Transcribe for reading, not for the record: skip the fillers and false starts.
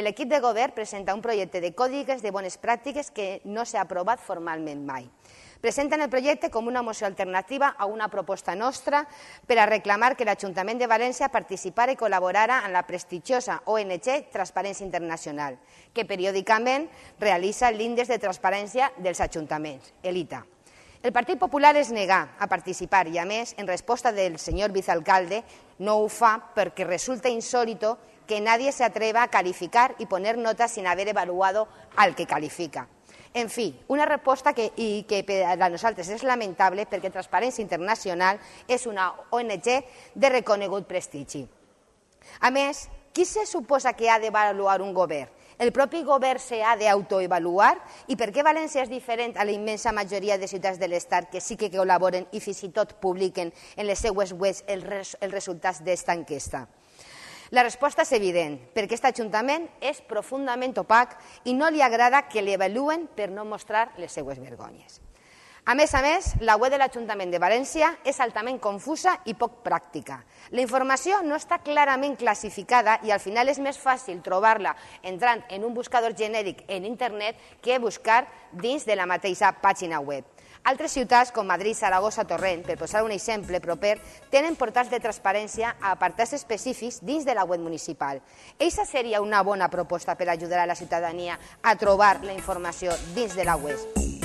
l'equip de govern presenta un projecte de còdigues de bones pràctiques que no s'ha aprovat formalment mai. Presenten el projecte com una moció alternativa a una proposta nostra per a reclamar que l'Ajuntament de València participara i col·laborara en la prestigiosa ONG Transparència Internacional, que periòdicament realitza l'índex de transparència dels ajuntaments, l'ITA. El Partit Popular es nega a participar i, a més, en resposta del senyor vicealcalde, no ho fa perquè resulta insólito que nadie se atreva a calificar y poner notas sin haber evaluado al que califica. En fi, una resposta que per a nosaltres és lamentable perquè Transparència Internacional és una ONG de reconegut prestigi. A més, qui se suposa que ha d'avaluar un govern? El propi govern s'ha d'autoavaluar? I per què València és diferent a la immensa majoria de ciutats de l'Estat que sí que col·laboren i fins i tot publiquen en les seues webs els resultats d'esta enquesta? La resposta és evident, perquè aquest Ajuntament és profundament opac i no li agrada que l'avaluïn per no mostrar les seues vergonyes. A més, la web de l'Ajuntament de València és altament confusa i poc pràctica. La informació no està clarament classificada i al final és més fàcil trobar-la entrant en un buscador genèric en internet que buscar dins de la mateixa pàgina web. Altres ciutats, com Madrid, Saragossa, Torrent, per posar un exemple proper, tenen portals de transparència a apartats específics dins de la web municipal. Eixa seria una bona proposta per ajudar a la ciutadania a trobar la informació dins de la web.